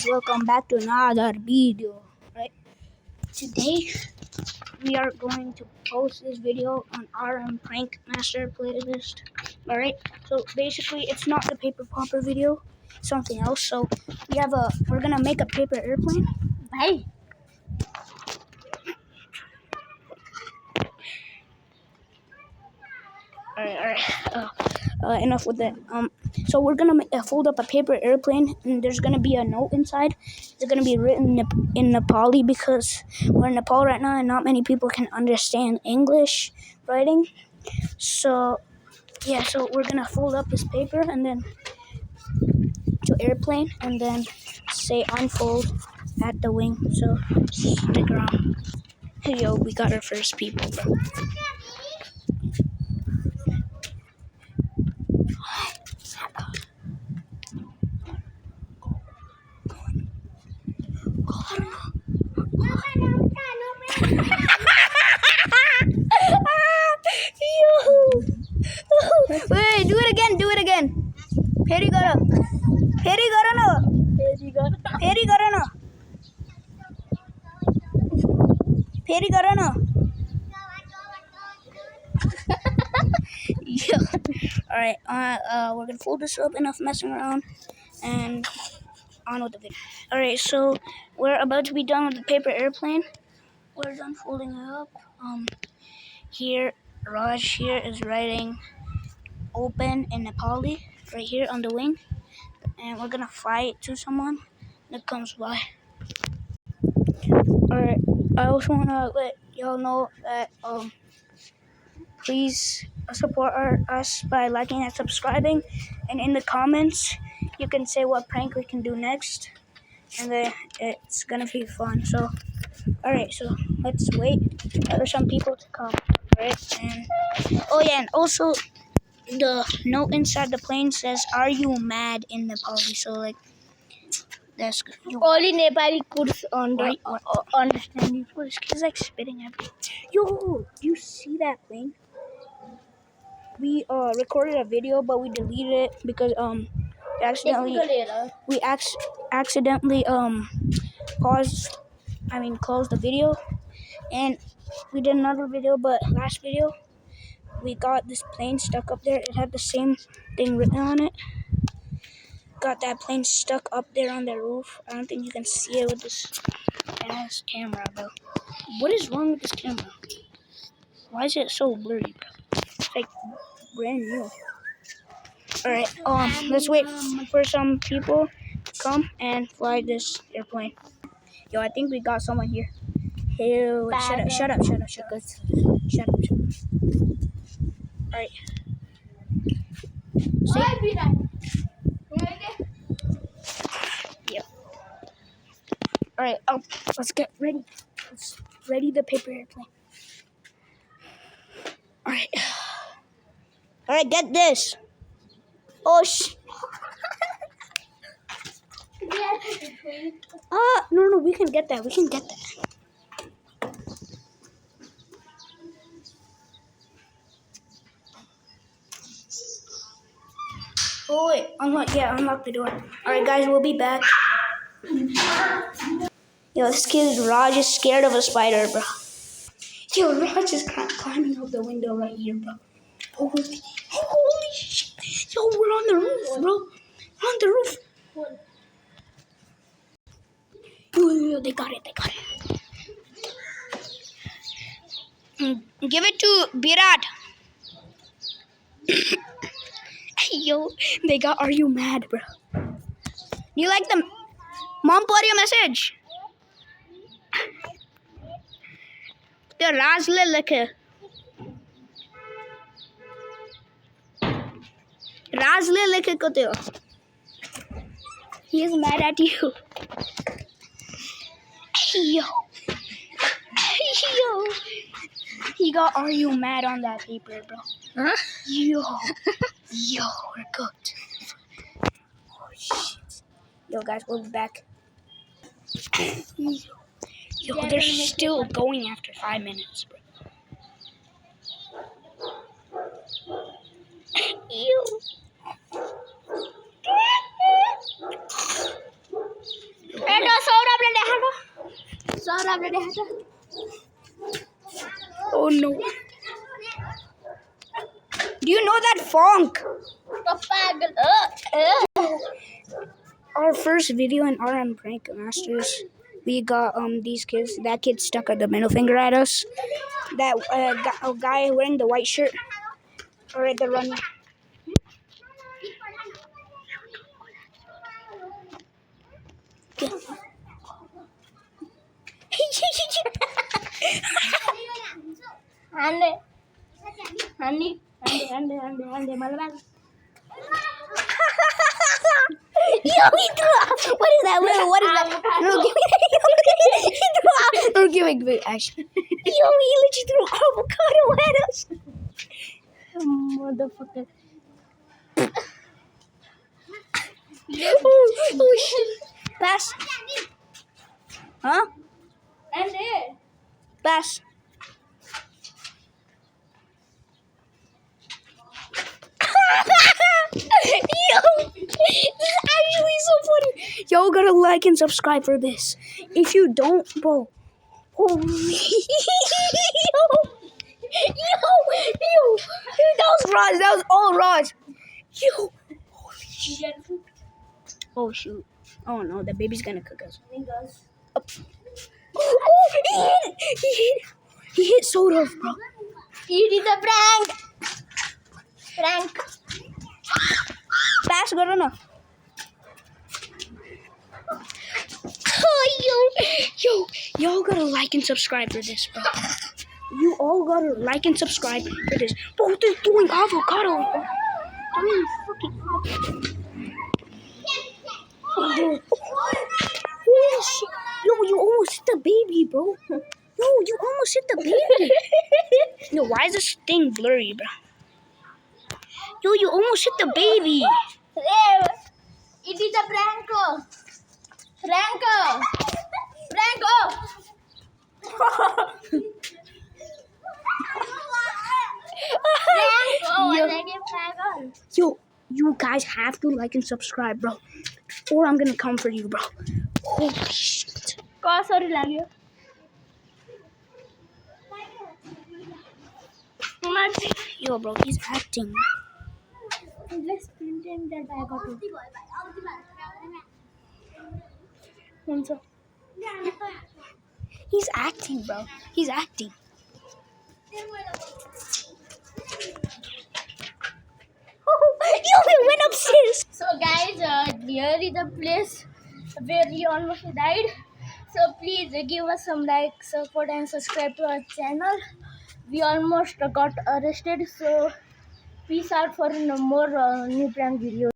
Welcome back to another video. Right, today we are going to post this video on RM Prank Master playlist. Alright, so basically it's not the paper popper video, it's something else. So we're gonna make a paper airplane. Hey, alright. Enough with that. So we're gonna fold up a paper airplane, and there's gonna be a note inside. It's gonna be written in Nepali because we're in Nepal right now, and not many people can understand English writing. So yeah, so we're gonna fold up this paper and then to airplane, and then say unfold at the wing. So stick around. Hey yo, we got our first people, bro. Wait, do it again. Peri garo no. Yeah. Alright, we're gonna fold this up, enough messing around, and on with the video. Alright, so we're about to be done with the paper airplane. We're done folding it up. Here, Raj here is writing open in Nepali, right here on the wing. And we're gonna fly it to someone that comes by. Alright, I also wanna let y'all know that please support us by liking and subscribing, and in the comments you can say what prank we can do next, and then it's gonna be fun. So alright, so let's wait for some people to come. Alright, and oh yeah, and also the note inside the plane says, "Are you mad?" in Nepali. So like that's good. Only Nepali could understand you. This kid's like spitting at me. Yo, do you see that plane? We recorded a video, but we deleted it because accidentally closed the video, and we did another video. But last video we got this plane stuck up there. It had the same thing written on it. Got that plane stuck up there on the roof. I don't think you can see it with this ass camera, bro. What is wrong with this camera? Why is it so blurry, bro? It's like brand new. Alright, let's wait for some people to come and fly this airplane. Yo, I think we got someone here. Hey, wait, shut up. Alright. Yeah. Alright, let's get ready. Let's ready the paper airplane. Alright, get this. Oh, no, we can get that. Oh, wait, unlock the door. Alright, guys, we'll be back. Yo, this kid Raj is scared of a spider, bro. Yo, Raj is climbing out the window right here, bro. Holy shit. Yo, we're on the roof, bro. We're on the roof. Yo, they got it. Give it to Virat. Yo, they got "Are you mad, bro?" You like them? Mom, put your message. The Razle likhe. Razle likhe kote ho. He is mad at you. Yo. He got "Are you mad?" on that paper, bro. Huh? Yo, we're cooked. Oh shit. Yo, guys, we'll be back. Yo, they're still going after 5 minutes, bro. Yo, Oh no. Do you know that funk? Our first video in RM Prank Masters, we got these kids. That kid stuck the middle finger at us. That guy wearing the white shirt, or at the runner. Yo, he threw up. What is that? What is that? No, give me that. He threw up. No, give me actually. Yo, he literally threw avocado at us. Motherfucker. Oh shit. Pass. Huh? Pass. Yo, this is actually so funny. Y'all gotta like and subscribe for this. If you don't, bro. Holy. Yo. That was Raj. That was all Raj. Yo. Holy shit. Oh shoot. Oh no, the baby's gonna cook us. Oh, he hit soda, bro. You did the prank. Pass, good enough. Oh, yo, y'all gotta like and subscribe for this, bro. You all gotta like and subscribe for this. Bro, they're doing avocado, bro. Doing fucking avocado. Oh, shit. Yo, you almost hit the baby, bro. Yo, you almost hit the baby. Yo, why is this thing blurry, bro? Yo, you almost hit the baby. It is a prank. Yo, you guys have to like and subscribe, bro. Or I'm gonna come for you, bro. Holy shit. Sorry, lagyo. Yo, bro, he's acting. Let's print him that I got it. He's acting, bro. He's acting. Yo, we went upstairs. So guys, here is the place where he almost died. So please give us some like, support and subscribe to our channel. We almost got arrested. So peace out for no more new prank videos.